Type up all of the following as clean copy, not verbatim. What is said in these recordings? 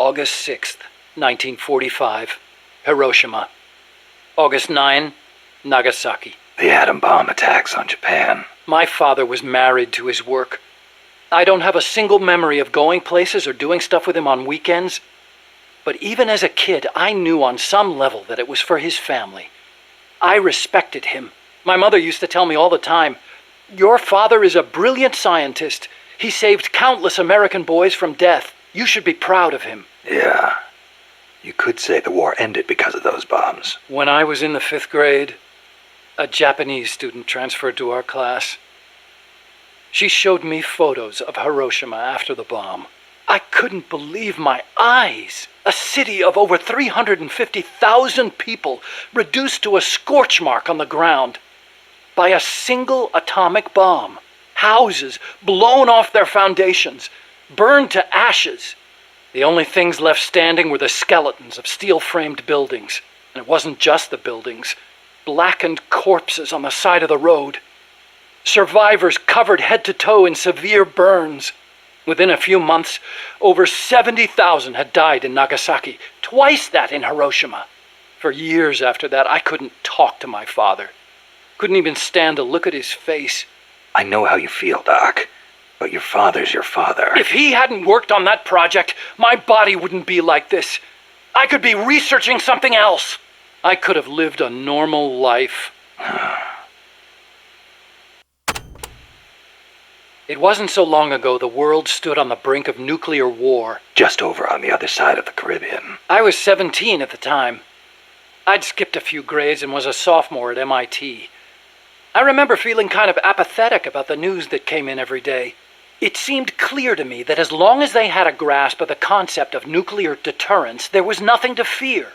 August 6th, 1945, Hiroshima. August 9, Nagasaki. The atom bomb attacks on Japan. My father was married to his work. I don't have a single memory of going places or doing stuff with him on weekends. But even as a kid, I knew on some level that it was for his family. I respected him. My mother used to tell me all the time, "Your father is a brilliant scientist. He saved countless American boys from death. You should be proud of him." Yeah. You could say the war ended because of those bombs. When I was in the 5th grade, a Japanese student transferred to our class. She showed me photos of Hiroshima after the bomb. I couldn't believe my eyes. A city of over 350,000 people reduced to a scorch mark on the ground by a single atomic bomb. Houses blown off their foundations, burned to ashes. The only things left standing were the skeletons of steel-framed buildings. And it wasn't just the buildings. Blackened corpses on the side of the road. Survivors covered head to toe in severe burns. Within a few months, over 70,000 had died in Nagasaki, twice that in Hiroshima. For years after that, I couldn't talk to my father. Couldn't even stand to look at his face. I know how you feel, Doc. But your father's your father. If he hadn't worked on that project, my body wouldn't be like this. I could be researching something else. I could have lived a normal life. It wasn't so long ago the world stood on the brink of nuclear war. Just over on the other side of the Caribbean. I was 17 at the time. I'd skipped a few grades and was a sophomore at MIT. I remember feeling kind of apathetic about the news that came in every day. It seemed clear to me that as long as they had a grasp of the concept of nuclear deterrence, there was nothing to fear.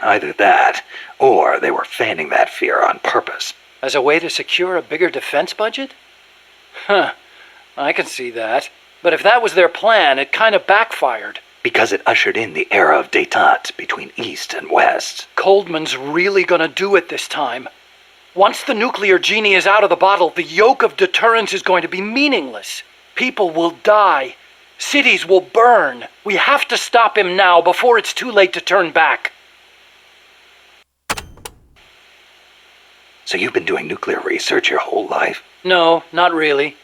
Either that, or they were fanning that fear on purpose. As a way to secure a bigger defense budget? Huh, I can see that. But if that was their plan, it kind of backfired. Because it ushered in the era of détente between East and West. Coldman's really gonna do it this time. Once the nuclear genie is out of the bottle, the yoke of deterrence is going to be meaningless. People will die. Cities will burn. We have to stop him now before it's too late to turn back. So you've been doing nuclear research your whole life? No, not really.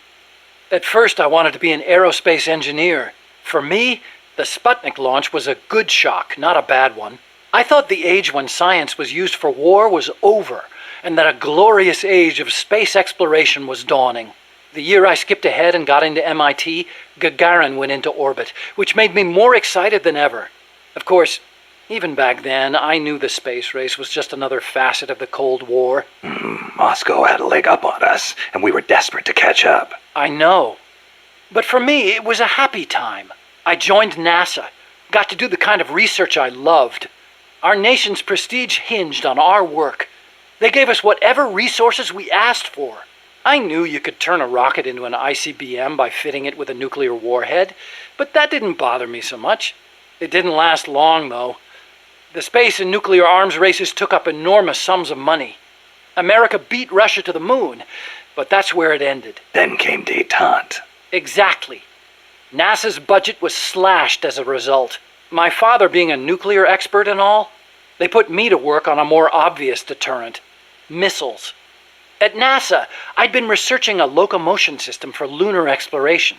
At first I wanted to be an aerospace engineer. For me, the Sputnik launch was a good shock, not a bad one. I thought the age when science was used for war was over, and that a glorious age of space exploration was dawning. The year I skipped ahead and got into MIT, Gagarin went into orbit, which made me more excited than ever. Of course, even back then, I knew the space race was just another facet of the Cold War. Moscow had a leg up on us, and we were desperate to catch up. I know. But for me, it was a happy time. I joined NASA, got to do the kind of research I loved. Our nation's prestige hinged on our work. They gave us whatever resources we asked for. I knew you could turn a rocket into an ICBM by fitting it with a nuclear warhead, but that didn't bother me so much. It didn't last long, though. The space and nuclear arms races took up enormous sums of money. America beat Russia to the moon, but that's where it ended. Then came détente. Exactly. NASA's budget was slashed as a result. My father being a nuclear expert and all, they put me to work on a more obvious deterrent: missiles. At NASA, I'd been researching a locomotion system for lunar exploration.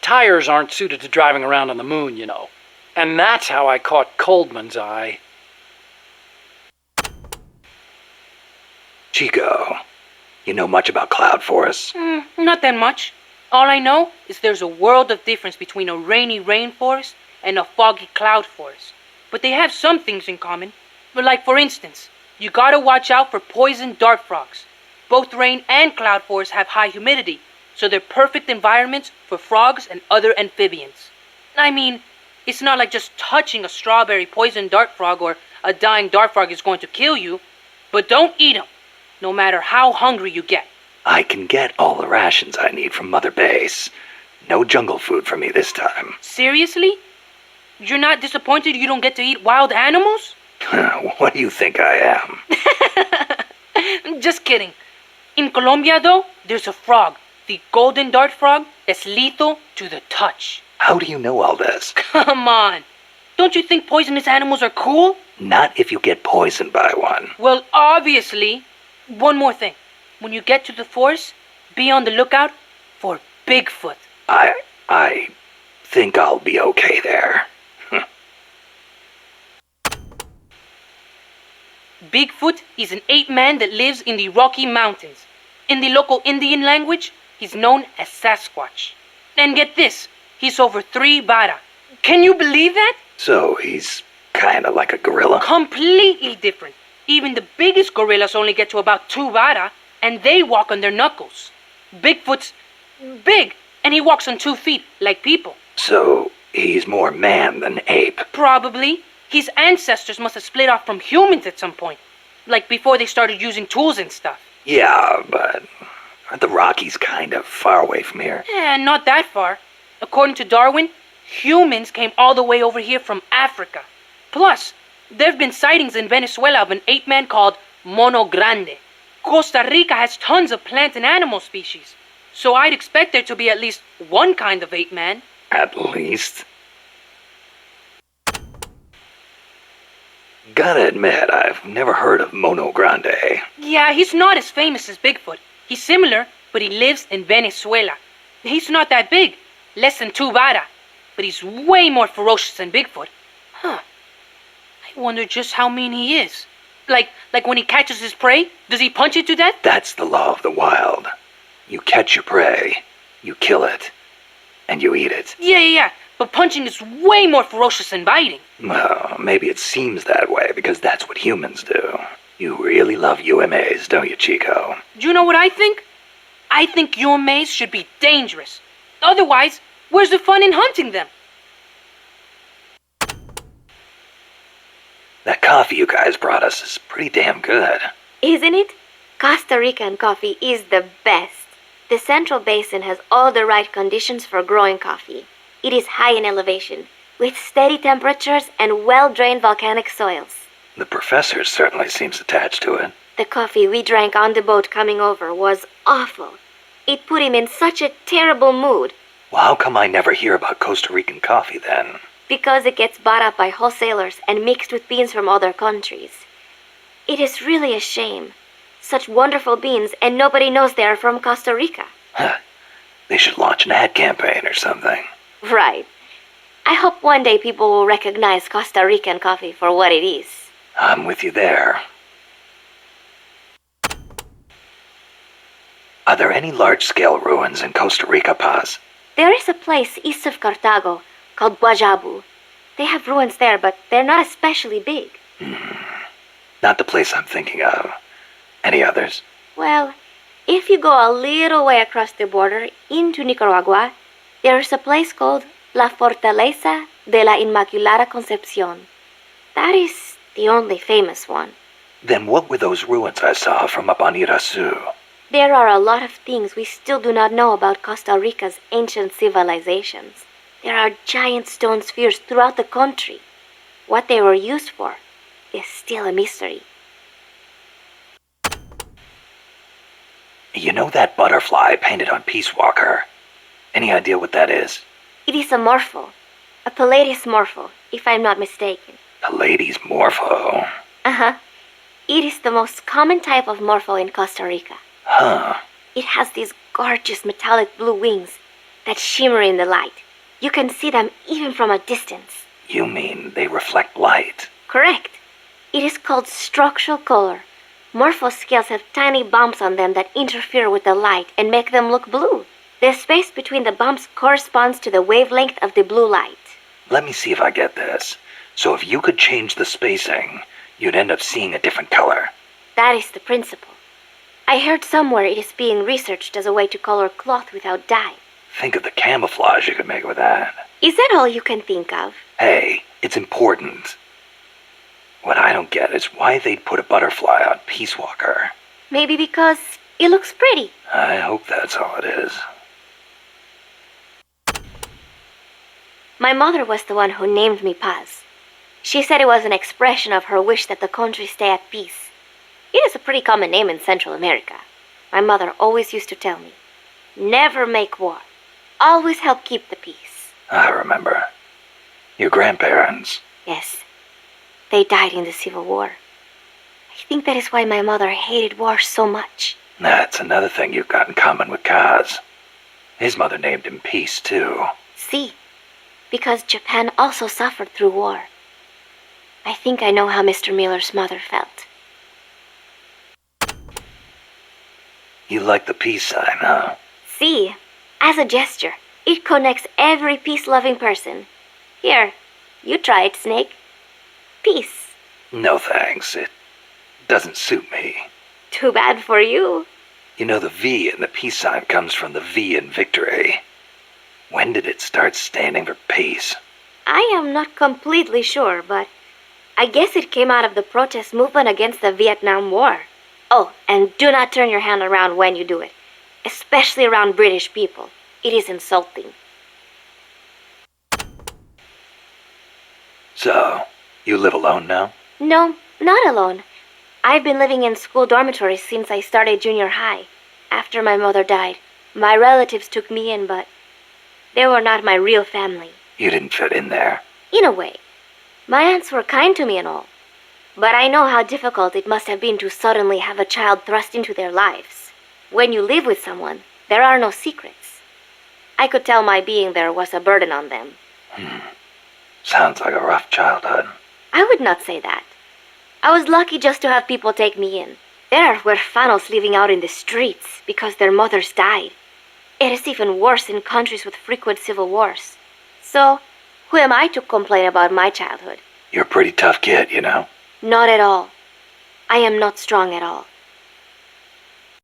Tires aren't suited to driving around on the moon, you know. And that's how I caught Coldman's eye. Chico, you know much about cloud forests? Not that much. All I know is there's a world of difference between a rainy rainforest and a foggy cloud forest. But they have some things in common. But like, for instance, you gotta watch out for poison dart frogs. Both rain and cloud forests have high humidity, so they're perfect environments for frogs and other amphibians. I mean, it's not like just touching a strawberry poison dart frog or a dying dart frog is going to kill you, but don't eat them, no matter how hungry you get. I can get all the rations I need from Mother Base. No jungle food for me this time. Seriously? You're not disappointed you don't get to eat wild animals? What do you think I am? Just kidding. In Colombia, though, there's a frog, the golden dart frog, that's lethal to the touch. How do you know all this? Come on. Don't you think poisonous animals are cool? Not if you get poisoned by one. Well, obviously. One more thing. When you get to the forest, be on the lookout for Bigfoot. I think I'll be okay there. Bigfoot is an ape-man that lives in the Rocky Mountains. In the local Indian language, he's known as Sasquatch. And get this, he's over 3 vara. Can you believe that? So he's kinda like a gorilla? Completely different. Even the biggest gorillas only get to about 2 vara, and they walk on their knuckles. Bigfoot's big, and he walks on 2 feet, like people. So he's more man than ape. Probably. His ancestors must have split off from humans at some point. Like before they started using tools and stuff. Yeah, but aren't the Rockies kind of far away from here? Not that far. According to Darwin, humans came all the way over here from Africa. Plus, there have been sightings in Venezuela of an ape-man called Mono Grande. Costa Rica has tons of plant and animal species. So I'd expect there to be at least one kind of ape-man. At least. Gotta admit, I've never heard of Mono Grande. Yeah, he's not as famous as Bigfoot. He's similar, but he lives in Venezuela. He's not that big, less than 2 vara, but he's way more ferocious than Bigfoot. Huh. I wonder just how mean he is. Like when he catches his prey, does he punch it to death? That's the law of the wild. You catch your prey, you kill it, and you eat it. Yeah. But punching is way more ferocious than biting. Well, maybe it seems that way because that's what humans do. You really love UMAs, don't you, Chico? Do you know what I think? I think UMAs should be dangerous. Otherwise, where's the fun in hunting them? That coffee you guys brought us is pretty damn good. Isn't it? Costa Rican coffee is the best. The Central Basin has all the right conditions for growing coffee. It is high in elevation, with steady temperatures and well-drained volcanic soils. The professor certainly seems attached to it. The coffee we drank on the boat coming over was awful. It put him in such a terrible mood. Well, how come I never hear about Costa Rican coffee then? Because it gets bought up by wholesalers and mixed with beans from other countries. It is really a shame. Such wonderful beans, and nobody knows they are from Costa Rica. Huh. They should launch an ad campaign or something. Right. I hope one day people will recognize Costa Rican coffee for what it is. I'm with you there. Are there any large-scale ruins in Costa Rica, Paz? There is a place east of Cartago called Guajabu. They have ruins there, but they're not especially big. Not the place I'm thinking of. Any others? Well, if you go a little way across the border into Nicaragua, there is a place called La Fortaleza de la Inmaculada Concepción. That is the only famous one. Then what were those ruins I saw from up on Irasu? There are a lot of things we still do not know about Costa Rica's ancient civilizations. There are giant stone spheres throughout the country. What they were used for is still a mystery. You know that butterfly painted on Peace Walker? Any idea what that is? It is a Morpho. A Pallades Morpho, if I'm not mistaken. Pallades Morpho. Uh-huh. It is the most common type of Morpho in Costa Rica. Huh. It has these gorgeous metallic blue wings that shimmer in the light. You can see them even from a distance. You mean they reflect light? Correct. It is called structural color. Morpho scales have tiny bumps on them that interfere with the light and make them look blue. The space between the bumps corresponds to the wavelength of the blue light. Let me see if I get this. So if you could change the spacing, you'd end up seeing a different color. That is the principle. I heard somewhere it is being researched as a way to color cloth without dye. Think of the camouflage you could make with that. Is that all you can think of? Hey, it's important. What I don't get is why they'd put a butterfly on Peace Walker. Maybe because it looks pretty. I hope that's all it is. My mother was the one who named me Paz. She said it was an expression of her wish that the country stay at peace. It is a pretty common name in Central America. My mother always used to tell me, never make war. Always help keep the peace. I remember. Your grandparents. Yes, they died in the Civil War. I think that is why my mother hated war so much. That's another thing you've got in common with Kaz. His mother named him Peace, too. See, because Japan also suffered through war. I think I know how Mr. Miller's mother felt. You like the peace sign, huh? See, as a gesture, it connects every peace-loving person. Here, you try it, Snake. Peace. No thanks. It doesn't suit me. Too bad for you. You know, the V in the peace sign comes from the V in victory. When did it start standing for peace? I am not completely sure, but I guess it came out of the protest movement against the Vietnam War. Oh, and do not turn your hand around when you do it, especially around British people. It is insulting. So, you live alone now? No, not alone. I've been living in school dormitories since I started junior high. After my mother died, my relatives took me in, but they were not my real family. You didn't fit in there. In a way. My aunts were kind to me and all. But I know how difficult it must have been to suddenly have a child thrust into their lives. When you live with someone, there are no secrets. I could tell my being there was a burden on them. Sounds like a rough childhood. I would not say that. I was lucky just to have people take me in. There are huérfanos living out in the streets because their mothers died. It is even worse in countries with frequent civil wars. So, who am I to complain about my childhood? You're a pretty tough kid, you know. Not at all. I am not strong at all.